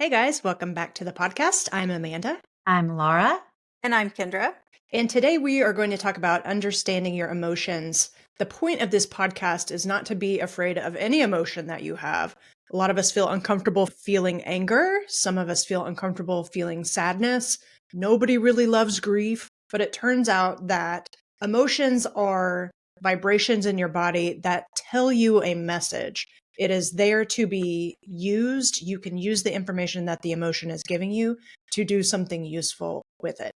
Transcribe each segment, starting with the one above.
Hey guys, welcome back to the podcast. I'm Amanda. I'm Laura. And I'm Kendra. And today we are going to talk about understanding your emotions. The point of this podcast is not to be afraid of any emotion that you have. A lot of us feel uncomfortable feeling anger. Some of us feel uncomfortable feeling sadness. Nobody really loves grief, but it turns out that emotions are vibrations in your body that tell you a message. It is there to be used. You can use the information that the emotion is giving you to do something useful with it.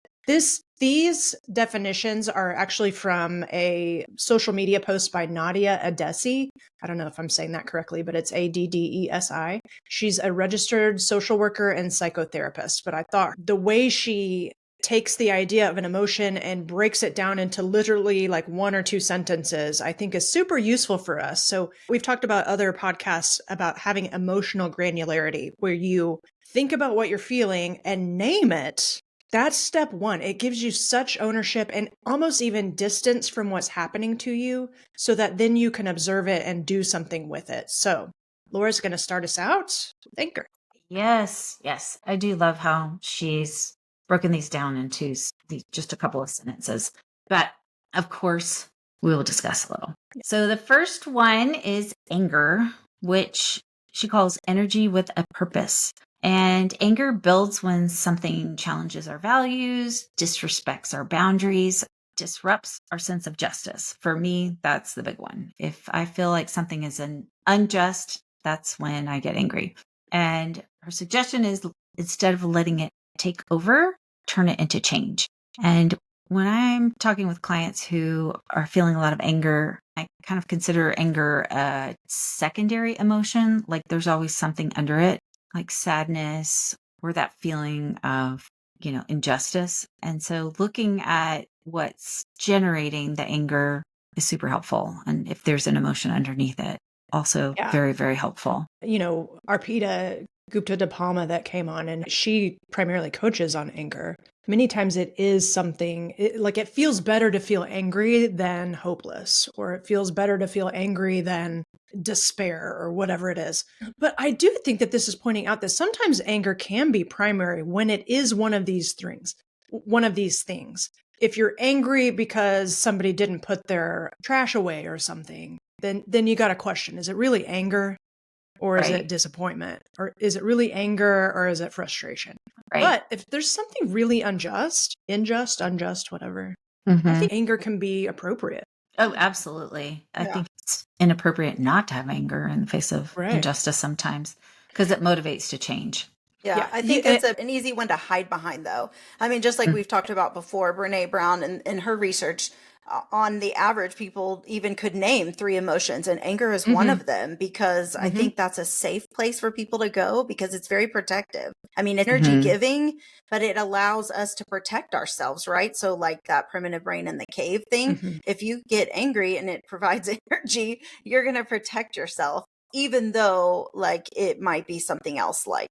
These definitions are actually from a social media post by Nadia Adesi. I don't know if I'm saying that correctly, but it's Addesi. She's a registered social worker and psychotherapist. But I thought the way she takes the idea of an emotion and breaks it down into literally like one or two sentences, I think is super useful for us. So we've talked about other podcasts about having emotional granularity, where you think about what you're feeling and name it. That's step one. It gives you such ownership and almost even distance from what's happening to you so that then you can observe it and do something with it. So Laura's going to start us out. Thank her. Yes. I do love how she's broken these down into just a couple of sentences. But of course, we will discuss a little. So the first one is anger, which she calls energy with a purpose. And anger builds when something challenges our values, disrespects our boundaries, disrupts our sense of justice. For me, that's the big one. If I feel like something is unjust, that's when I get angry. And her suggestion is, instead of letting it take over, turn it into change. And when I'm talking with clients who are feeling a lot of anger, I kind of consider anger a secondary emotion. Like there's always something under it, like sadness or that feeling of, injustice. And so looking at what's generating the anger is super helpful. And if there's an emotion underneath it, also very, very helpful. Arpita Gupta DePalma that came on, and she primarily coaches on anger. Many times it is something like it feels better to feel angry than hopeless, or it feels better to feel angry than despair or whatever it is. But I do think that this is pointing out that sometimes anger can be primary when it is one of these things. If you're angry because somebody didn't put their trash away or something, then you got to question, is it really anger or is it disappointment? Or is it really anger or is it frustration? Right. But if there's something really unjust, whatever, I think anger can be appropriate. Oh, absolutely. I think it's inappropriate not to have anger in the face of injustice sometimes because it motivates to change. Yeah, I think it's an easy one to hide behind, though. I mean, just like we've talked about before, Brene Brown and her research, on the average, people even could name 3 emotions, and anger is one of them, because I think that's a safe place for people to go because it's very protective. I mean, energy giving, but it allows us to protect ourselves, right? So like that primitive brain in the cave thing, if you get angry and it provides energy, you're going to protect yourself, even though like it might be something else, like,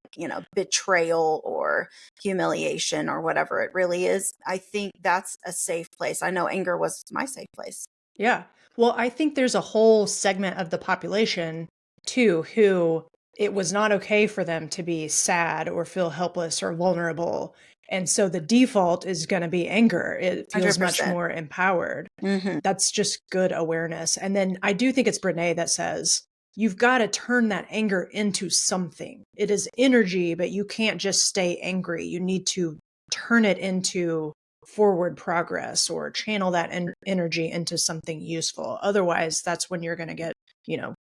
betrayal or humiliation or whatever it really is. I think that's a safe place. I know anger was my safe place. Yeah. Well, I think there's a whole segment of the population too who it was not okay for them to be sad or feel helpless or vulnerable. And so the default is going to be anger. It feels 100%. much more empowered. That's just good awareness. And then I do think it's Brene that says, you've got to turn that anger into something. It is energy, but you can't just stay angry. You need to turn it into forward progress or channel that energy into something useful. Otherwise, that's when you're going to get,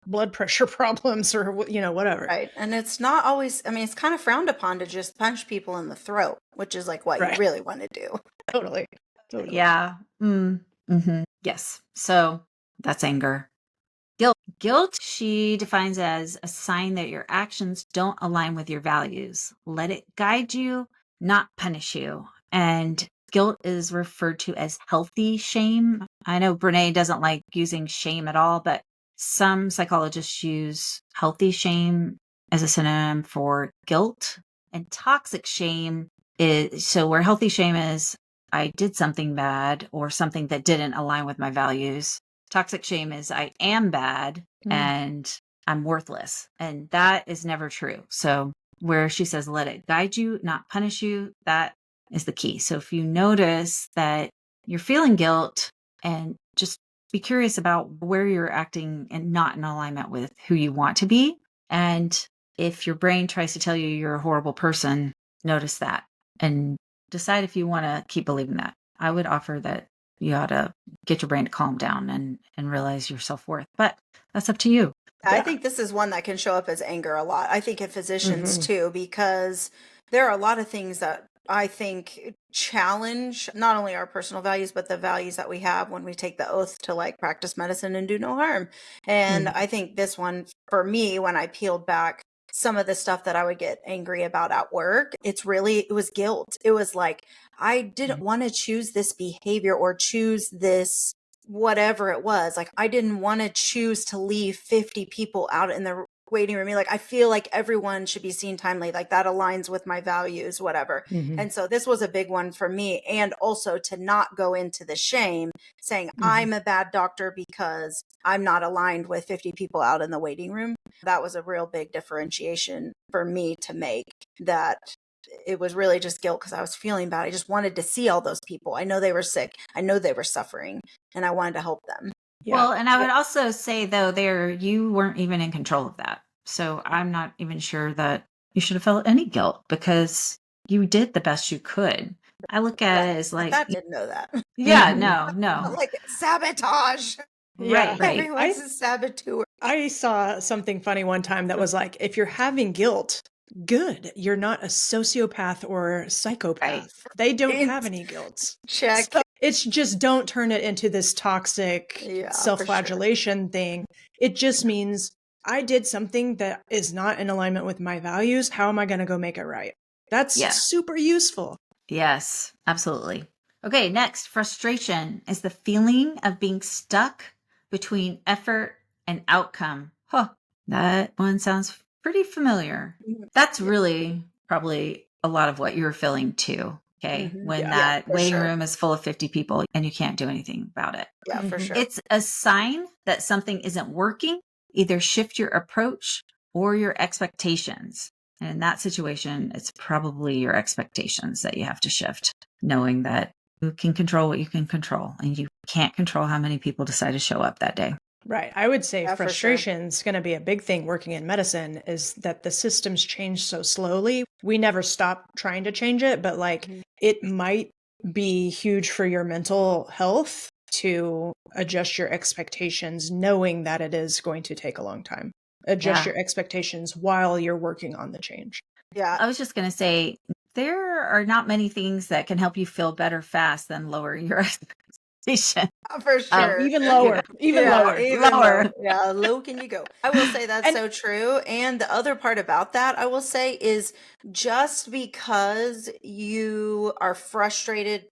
blood pressure problems or, whatever. Right. And it's not always, I mean, it's kind of frowned upon to just punch people in the throat, which is like what you really want to do. Totally. Yeah. Yes. So that's anger. Guilt, she defines as a sign that your actions don't align with your values. Let it guide you, not punish you. And guilt is referred to as healthy shame. I know Brene doesn't like using shame at all, but some psychologists use healthy shame as a synonym for guilt. And toxic shame is, so where healthy shame is, I did something bad or something that didn't align with my values. Toxic shame is I am bad and I'm worthless. And that is never true. So where she says, let it guide you, not punish you. That is the key. So if you notice that you're feeling guilt, and just be curious about where you're acting and not in alignment with who you want to be. And if your brain tries to tell you you're a horrible person, notice that and decide if you want to keep believing that. I would offer that you ought to get your brain to calm down and realize your self-worth. But that's up to you. I think this is one that can show up as anger a lot. I think in physicians Mhm. too, because there are a lot of things that I think challenge not only our personal values, but the values that we have when we take the oath to like practice medicine and do no harm. And Mhm. I think this one for me, when I peeled back some of the stuff that I would get angry about at work, it was guilt. It was like, I didn't Mhm. want to choose this behavior or choose this whatever it was. Like, I didn't want to choose to leave 50 people out in the waiting room. Like, I feel like everyone should be seen timely. Like, that aligns with my values, whatever. Mhm. And so this was a big one for me. And also to not go into the shame saying Mhm. I'm a bad doctor because I'm not aligned with 50 people out in the waiting room. That was a real big differentiation for me to make, that it was really just guilt because I was feeling bad. I just wanted to see all those people. I know they were sick. I know they were suffering, and I wanted to help them. Yeah. Well, and I would also say though, you weren't even in control of that. So I'm not even sure that you should have felt any guilt because you did the best you could. I look at it as like, That didn't know that. yeah, Mhm. no. Like sabotage. Yeah. Right. Everyone's a saboteur. I saw something funny one time that was like, if you're having guilt, good. You're not a sociopath or Right. psychopath. They don't have any guilt. Check. So it's just don't turn it into this toxic Yeah, for sure. self-flagellation thing. It just means I did something that is not in alignment with my values. How am I going to go make it right? That's Yeah. super useful. Yes, absolutely. Okay, next, frustration is the feeling of being stuck between effort and outcome. Huh, that one sounds pretty familiar. That's Yeah. really probably a lot of what you're feeling too. Okay, when Yeah. Yeah, that for waiting sure. room is full of 50 people and you can't do anything about it. Yeah, for Mhm. sure. It's a sign that something isn't working. Either shift your approach or your expectations. And in that situation, it's probably your expectations that you have to shift, knowing that you can control what you can control and you can't control how many people decide to show up that day. Right. I would say Yeah, for sure. frustration's going to be a big thing working in medicine is that the systems change so slowly. We never stop trying to change it, but like it might be huge for your mental health to adjust your expectations, knowing that it is going to take a long time. Adjust Yeah. your expectations while you're working on the change. Yeah. I was just going to say, there are not many things that can help you feel better fast than lowering your expectation. For Oh, sure. even You lower, know, even Yeah, lower. even lower. lower. Yeah, low can you go? I will say that's And so true. And the other part about that, I will say, is just because you are frustrated,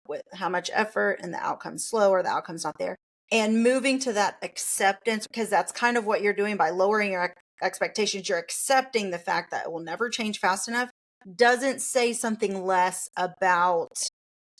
with how much effort and the outcome's slow or the outcome's not there, and moving to that acceptance, because that's kind of what you're doing by lowering your expectations. You're accepting the fact that it will never change fast enough, doesn't say something less about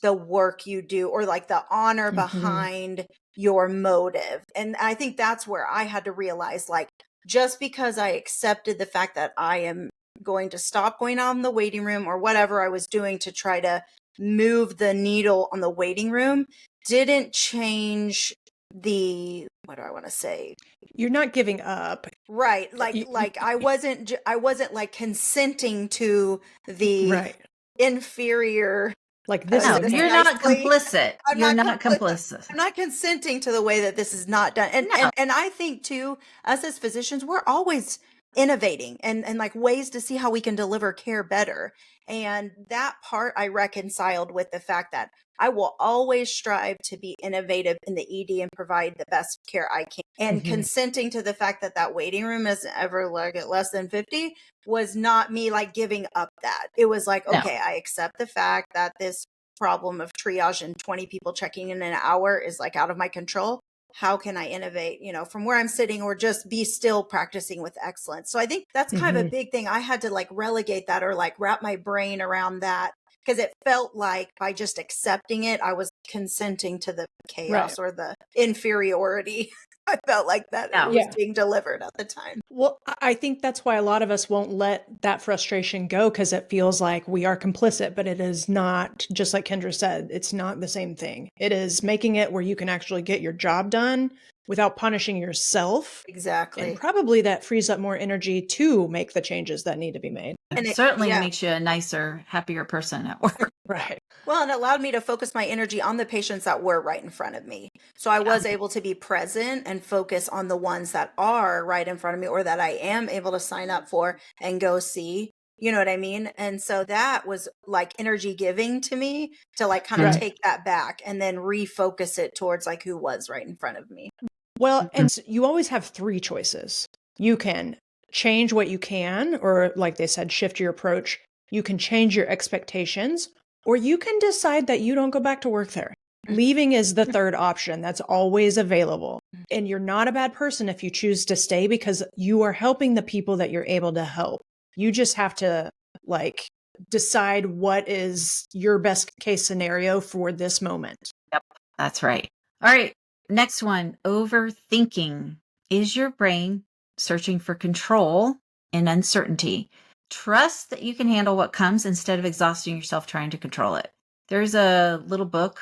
the work you do or like the honor Mhm. behind your motive. And I think that's where I had to realize, like, just because I accepted the fact that I am going to stop going on the waiting room or whatever I was doing to try to move the needle on the waiting room didn't change the, what do I want to say? You're not giving up. Right. You, Like I wasn't like consenting to the right. inferior, Like how to this say No, is this you're bad. not nicely. complicit. I'm You're not not complicit. complicit. I'm not consenting to the way that this is not done. And No. and I think too, us as physicians, we're always innovating and like ways to see how we can deliver care better. And that part I reconciled with the fact that I will always strive to be innovative in the ED and provide the best care I can. And Mhm. consenting to the fact that that waiting room isn't ever like at less than 50 was not me like giving up that. It was like, No. okay, I accept the fact that this problem of triage and 20 people checking in an hour is like out of my control. How can I innovate, from where I'm sitting, or just be still practicing with excellence? So I think that's kind of a Mhm. big thing. I had to like relegate that or like wrap my brain around that, because it felt like by just accepting it, I was consenting to the Right. chaos or the inferiority. I felt like that it No. was Yeah. being delivered at the time. Well, I think that's why a lot of us won't let that frustration go because it feels like we are complicit, but it is not, just like Kendra said, it's not the same thing. It is making it where you can actually get your job done without punishing yourself. And Exactly. probably that frees up more energy to make the changes that need to be made. And it certainly yeah. makes you a nicer, happier person at work. Right. Well, and it allowed me to focus my energy on the patients that were right in front of me. So I was able to be present and focus on the ones that are right in front of me or that I am able to sign up for and go see. You know what I mean? And so that was like energy giving to me to like kind of Right. take that back and then refocus it towards like who was right in front of me. Well, and you always have three choices. You can change what you can, or like they said, shift your approach. You can change your expectations, or you can decide that you don't go back to work there. Leaving is the third option that's always available. And you're not a bad person if you choose to stay because you are helping the people that you're able to help. You just have to like decide what is your best case scenario for this moment. Yep, that's right. All right. Next one, overthinking. Is your brain searching for control and uncertainty? Trust that you can handle what comes instead of exhausting yourself trying to control it. There's a little book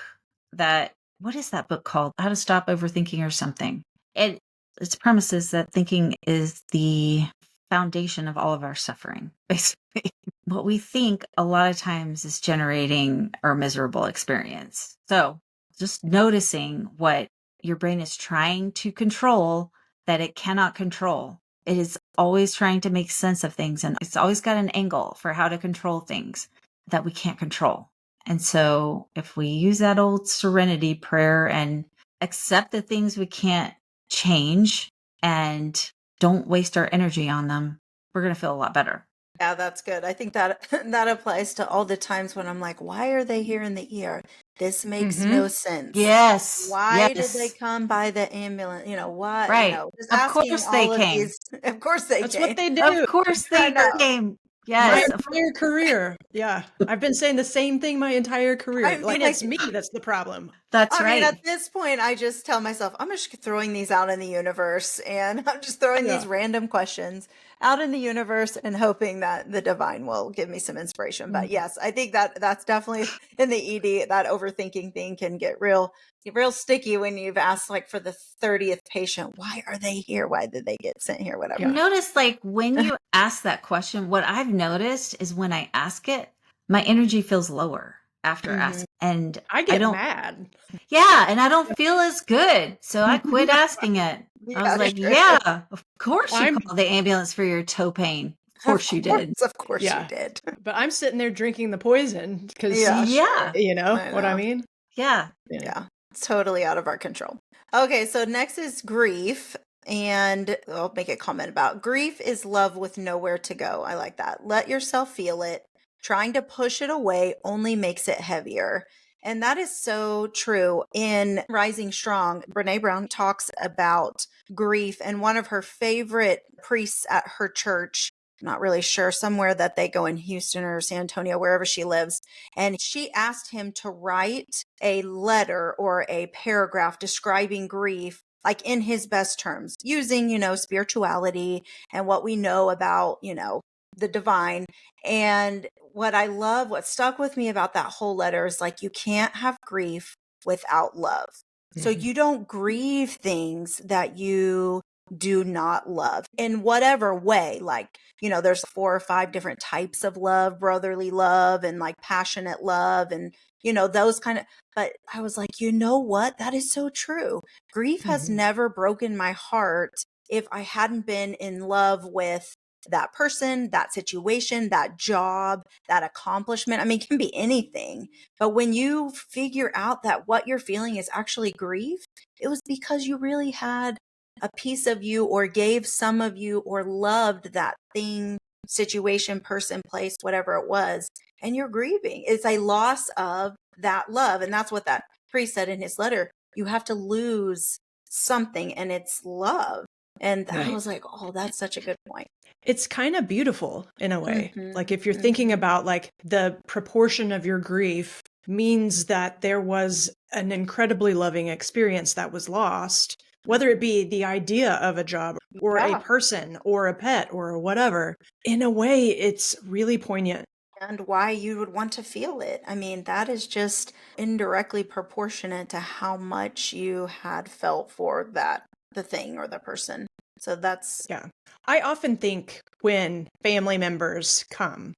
what is that book called? How to Stop Overthinking or something. Its premise is that thinking is the foundation of all of our suffering, basically. What we think a lot of times is generating our miserable experience. So just noticing what your brain is trying to control that it cannot control. It is always trying to make sense of things, and it's always got an angle for how to control things that we can't control. And so if we use that old serenity prayer and accept the things we can't change and don't waste our energy on them, we're going to feel a lot better. Yeah, that's good. I think that that applies to all the times when I'm like, why are they here in the ER? This makes no sense. Yes. Why did they Yes. come by the ambulance? You know, why, Right. just Of asking course they all of came. these. Of course they That's came. what they Of do. course I they know. came. My Yes. entire career. Yeah. I've been saying the same thing my entire career. I mean, Like, it's me that's the problem. That's I mean, right. at this point, I just tell myself, I'm just throwing these out in the universe and I'm just throwing Yeah. these random questions out in the universe and hoping that the divine will give me some inspiration. But yes, I think that that's definitely in the ED, that overthinking thing can get real sticky when you've asked like for the 30th patient, why are they here? Why did they get sent here? Whatever. Yeah. Notice like when you ask that question, what I've noticed is when I ask it, my energy feels lower after asking. And I get mad. Yeah, and I don't feel as good. So I quit asking it. I was Yeah, like, sure. yeah, of course you I'm- called the ambulance for your toe pain. Of course you did. Of course you Yeah. did. But I'm sitting there drinking the poison because, Yeah, Yeah. sure. you know I what I know. mean? Yeah. Yeah, it's totally out of our control. Okay, so next is grief. And I'll make a comment about grief is love with nowhere to go. I like that. Let yourself feel it. Trying to push it away only makes it heavier. And that is so true. In Rising Strong, Brene Brown talks about grief, and one of her favorite priests at her church, not really sure, somewhere that they go in Houston or San Antonio, wherever she lives. And she asked him to write a letter or a paragraph describing grief, like in his best terms, using, spirituality and what we know about, the divine. And what stuck with me about that whole letter is like, you can't have grief without love. So you don't grieve things that you do not love in whatever way. Like, there's 4 or 5 different types of love, brotherly love and like passionate love and, those kind of, but I was like, you know what? That is so true. Grief has never broken my heart if I hadn't been in love with that person, that situation, that job, that accomplishment. I mean, it can be anything. But when you figure out that what you're feeling is actually grief, it was because you really had a piece of you or gave some of you or loved that thing, situation, person, place, whatever it was, and you're grieving. It's a loss of that love. And that's what that priest said in his letter. You have to lose something, and it's love. And I was like, oh, that's such a good point. It's kind of beautiful in a way. Mhm. Like if you're thinking about like the proportion of your grief means that there was an incredibly loving experience that was lost. whether it be the idea of a job or a Yeah. person or a pet or whatever. In a way, it's really poignant. And why you would want to feel it. I mean, that is just indirectly proportionate to how much you had felt for the thing or the person. So that's, Yeah. I often think when family members come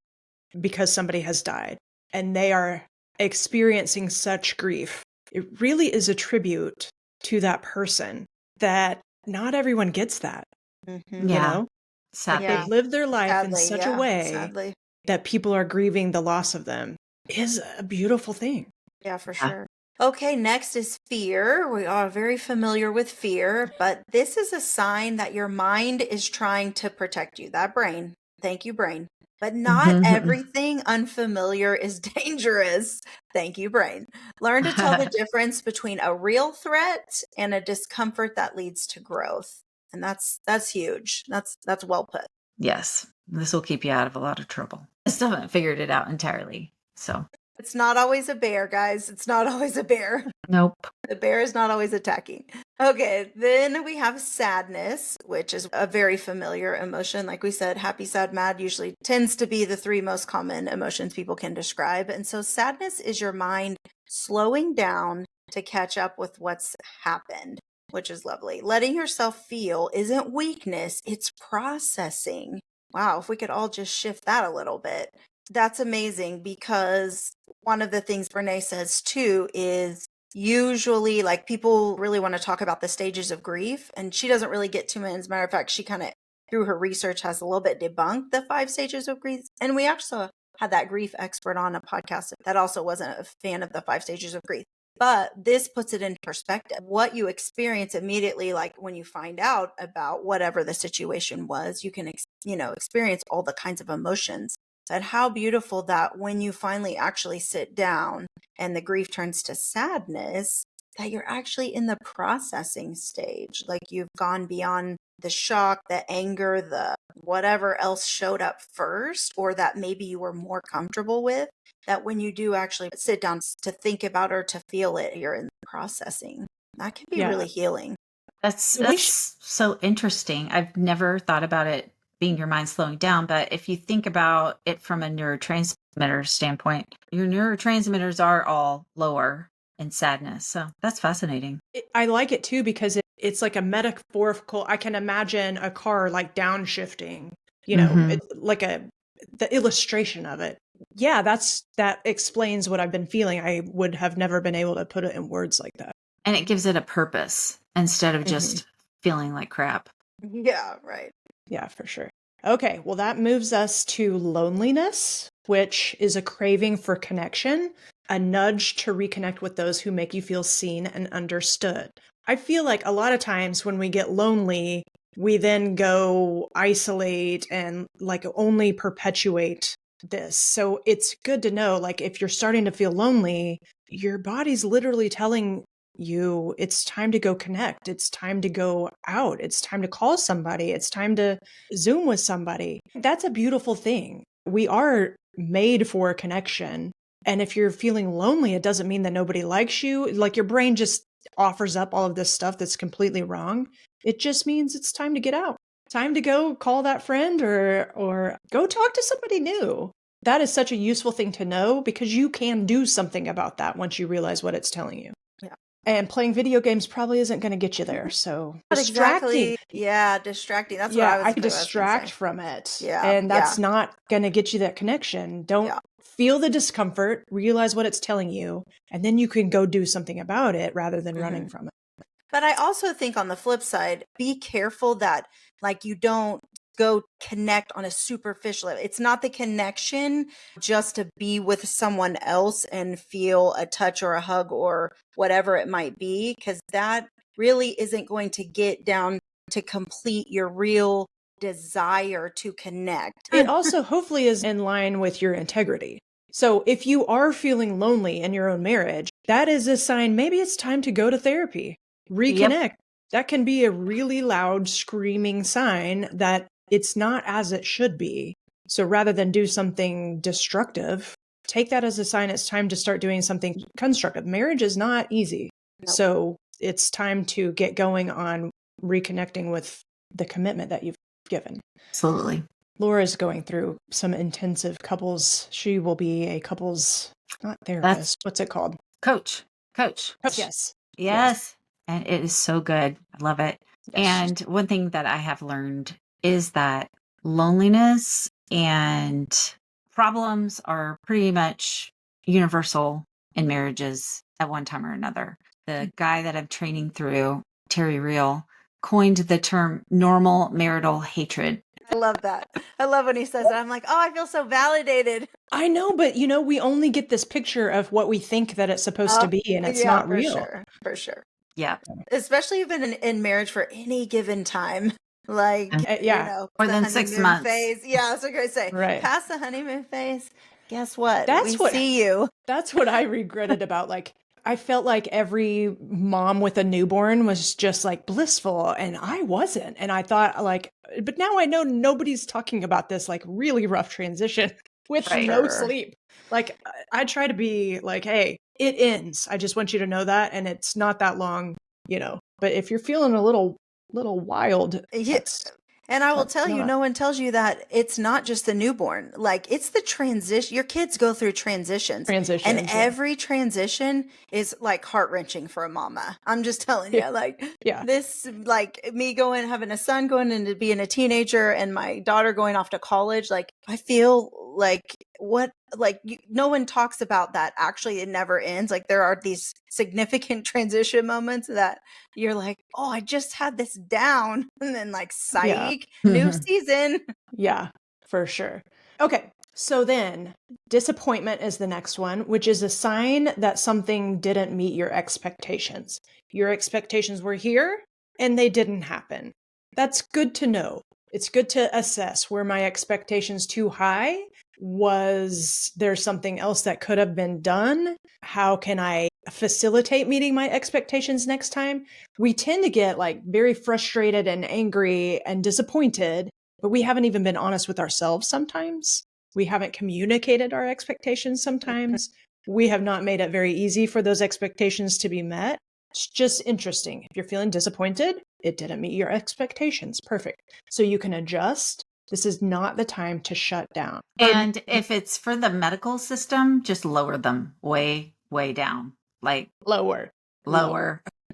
because somebody has died and they are experiencing such grief, it really is a tribute to that person that not everyone gets that, mhm. you Yeah. know? Like Sadly. they've lived their life in Sadly, such a yeah, way sadly. that people are grieving the loss of them is a beautiful thing. Yeah, for Yeah. sure. Okay, next is fear. We are very familiar with fear, but this is a sign that your mind is trying to protect you. That brain. Thank you, brain. But not everything unfamiliar is dangerous. Thank you, brain. Learn to tell the difference between a real threat and a discomfort that leads to growth. And that's huge. That's well put. Yes. This will keep you out of a lot of trouble. I still haven't figured it out entirely. So, It's not always a bear, guys. It's not always a bear. nope. The bear is not always attacking. Okay, then we have sadness, which is a very familiar emotion. Like we said, happy, sad, mad usually tends to be the three most common emotions people can describe. And so sadness is your mind slowing down to catch up with what's happened, which is lovely. Letting yourself feel isn't weakness, it's processing. Wow, if we could all just shift that a little bit. That's amazing because one of the things Brene says too is usually like people really want to talk about the stages of grief, and she doesn't really get too many. As a matter of fact, she kind of through her research has a little bit debunked the 5 stages of grief. And we actually had that grief expert on a podcast that also wasn't a fan of the 5 stages of grief. But this puts it in perspective. What you experience immediately, like when you find out about whatever the situation was, you can experience all the kinds of emotions. And how beautiful that when you finally actually sit down and the grief turns to sadness, that you're actually in the processing stage. Like you've gone beyond the shock, the anger, the whatever else showed up first, or that maybe you were more comfortable with. That when you do actually sit down to think about or to feel it, you're in processing. That can be Yeah. really healing. That's so interesting. I've never thought about it being your mind slowing down, but if you think about it from a neurotransmitter standpoint, your neurotransmitters are all lower in sadness. So that's fascinating. I like it too because it's like a metaphorical. I can imagine a car like downshifting, it's like the illustration of it. Yeah, that explains what I've been feeling. I would have never been able to put it in words like that. And it gives it a purpose instead of just feeling like crap. Yeah, right. Yeah, for sure. Okay, well, that moves us to loneliness, which is a craving for connection, a nudge to reconnect with those who make you feel seen and understood. I feel like a lot of times when we get lonely, we then go isolate and like only perpetuate this. So it's good to know, like, if you're starting to feel lonely, your body's literally telling you it's time to go connect. It's time to go out. It's time to call somebody. It's time to Zoom with somebody. That's a beautiful thing. We are made for a connection. And if you're feeling lonely, it doesn't mean that nobody likes you. Like your brain just offers up all of this stuff that's completely wrong. It just means it's time to get out. Time to go call that friend or go talk to somebody new. That is such a useful thing to know because you can do something about that once you realize what it's telling you. Yeah. And playing video games probably isn't going to get you there. So Not distracting. exactly. Yeah, distracting. That's what I was I gonna distract say. from it. Yeah, And that's not going to get you that connection. Don't feel the discomfort, realize what it's telling you, and then you can go do something about it rather than running from it. But I also think on the flip side, be careful that like you don't go connect on a superficial level. It's not the connection just to be with someone else and feel a touch or a hug or whatever it might be, because that really isn't going to get down to complete your real desire to connect. It also hopefully is in line with your integrity. So if you are feeling lonely in your own marriage, that is a sign maybe it's time to go to therapy, reconnect. That can be a really loud screaming sign that it's not as it should be. So rather than do something destructive, take that as a sign it's time to start doing something constructive. Marriage is not easy. Nope. So it's time to get going on reconnecting with the commitment that you've given. Absolutely. Laura's going through some intensive couples. She will be a couples, not therapist. What's it called? Coach. Yes. Yes. And it is so good. I love it. Yes. And one thing that I have learned is that loneliness and problems are pretty much universal in marriages at one time or another. The guy that I'm training through, Terry Real, coined the term normal marital hatred. I love that. I love when he says that. I'm like, oh, I feel so validated. I know, but we only get this picture of what we think that it's supposed to be, and it's not real. For sure. Yeah. Especially even in marriage for any given time. Like, more than 6 months. Phase. Yeah, that's what I'm going to say. Right. Past the honeymoon phase, guess what? We see you. That's what I regretted about, like, I felt like every mom with a newborn was just like blissful, and I wasn't. And I thought, like, but now I know nobody's talking about this like really rough transition with no sleep. Like, I try to be like, hey, it ends. I just want you to know that. And it's not that long, but if you're feeling a little wild, and I will tell you, no one tells you that it's not just the newborn. Like, it's the transition. Your kids go through transitions. And every transition is like heart-wrenching for a mama. I'm just telling you, this, like me having a son going into being a teenager and my daughter going off to college. Like, I feel like no one talks about that. Actually, it never ends. Like, there are these significant transition moments that you're like, oh, I just had this down. And then like, psych, new season. Yeah, for sure. Okay. So then disappointment is the next one, which is a sign that something didn't meet your expectations. Your expectations were here and they didn't happen. That's good to know. It's good to assess, were my expectations too high? Was there something else that could have been done? How can I facilitate meeting my expectations next time? We tend to get like very frustrated and angry and disappointed, but we haven't even been honest with ourselves sometimes. We haven't communicated our expectations sometimes. We have not made it very easy for those expectations to be met. It's just interesting. If you're feeling disappointed, it didn't meet your expectations. Perfect. So you can adjust. This is not the time to shut down. And if it's for the medical system, just lower them way, way down. Like lower.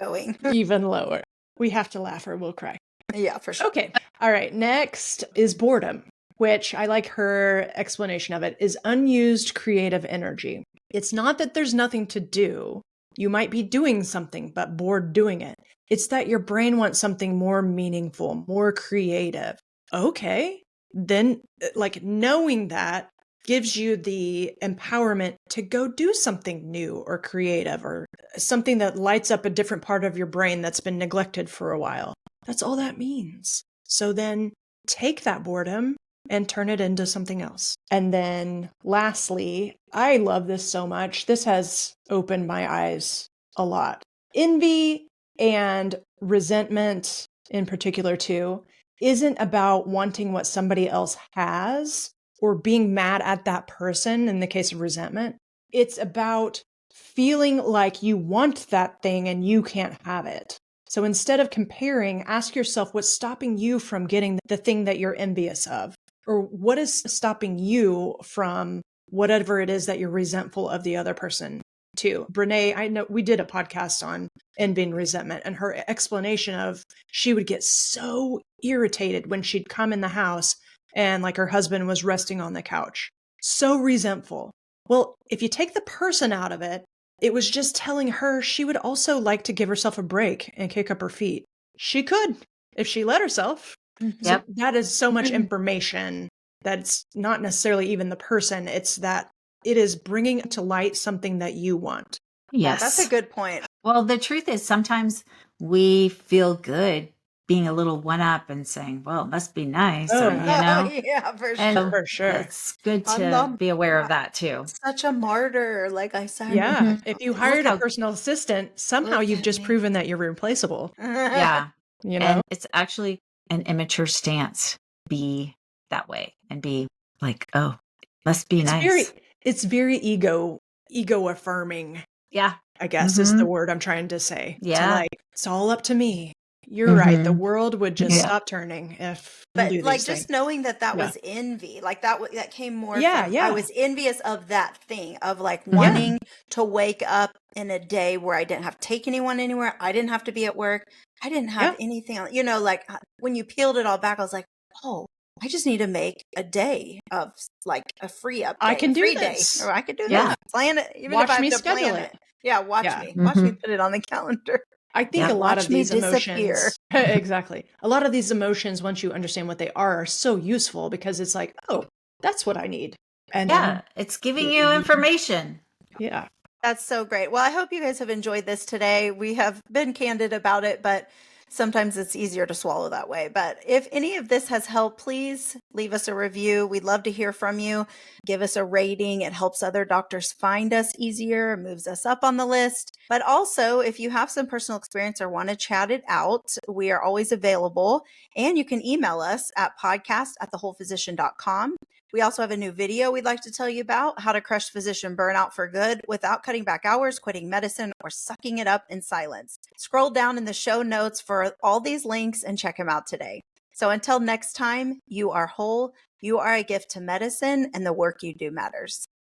Going. Even lower. We have to laugh or we'll cry. Yeah, for sure. Okay. All right. Next is boredom, which I like her explanation of it, is unused creative energy. It's not that there's nothing to do. You might be doing something, but bored doing it. It's that your brain wants something more meaningful, more creative. Okay. Then, like, knowing that gives you the empowerment to go do something new or creative or something that lights up a different part of your brain that's been neglected for a while. That's all that means. So then take that boredom and turn it into something else. And then lastly, I love this so much. This has opened my eyes a lot. Envy and resentment in particular too isn't about wanting what somebody else has or being mad at that person in the case of resentment. It's about feeling like you want that thing and you can't have it. So instead of comparing, ask yourself what's stopping you from getting the thing that you're envious of, or what is stopping you from whatever it is that you're resentful of the other person too. Brene, I know we did a podcast on envy and resentment, and her explanation of she would get so irritated when she'd come in the house and like her husband was resting on the couch. So resentful. Well, if you take the person out of it, it was just telling her she would also like to give herself a break and kick up her feet. She could, if she let herself. Yep. So that is so much information that it's not necessarily even the person. It's that it is bringing to light something that you want. Yes. That's a good point. Well, the truth is sometimes we feel good being a little one up and saying, well, it must be nice. Oh, or, yeah, for sure. For sure. It's good to be aware of that too. Such a martyr, like I said. Yeah. If you hired a personal assistant, somehow you've just proven that you're replaceable. Yeah. You know? And it's actually an immature stance. Be that way and be like, oh, must be nice. It's very ego affirming. Yeah. I guess is the word I'm trying to say. To Yeah. like, it's all up to me. You're right. The world would just Yeah. stop turning if I But do like these just things. knowing that Yeah. was envy, like that came more Yeah, from I yeah. was envious of that thing of like wanting to wake up in a day where I didn't have to take anyone anywhere. I didn't have to be at work. I didn't have Yeah. anything, you know, like when you peeled it all back, I was like, oh, I just need to make a day of like a free up I day, can a do free day, this. or I could do Yeah. this. Plan it, even if Watch I have me to schedule plan it. it. Yeah, watch Yeah. me put it on the calendar. I think Yeah. a lot Watch of me these disappear. emotions, exactly. A lot of these emotions, once you understand what they are so useful because it's like, oh, that's what I need. And Yeah. then, It's giving you information. yeah. That's so great. Well, I hope you guys have enjoyed this today. We have been candid about it, but sometimes it's easier to swallow that way. But if any of this has helped, please leave us a review. We'd love to hear from you. Give us a rating. It helps other doctors find us easier, moves us up on the list. But also, if you have some personal experience or want to chat it out, we are always available. And you can email us at podcast@thewholephysician.com. We also have a new video we'd like to tell you about, how to crush physician burnout for good without cutting back hours, quitting medicine, or sucking it up in silence. Scroll down in the show notes for all these links and check them out today. So until next time, you are whole, you are a gift to medicine, and the work you do matters.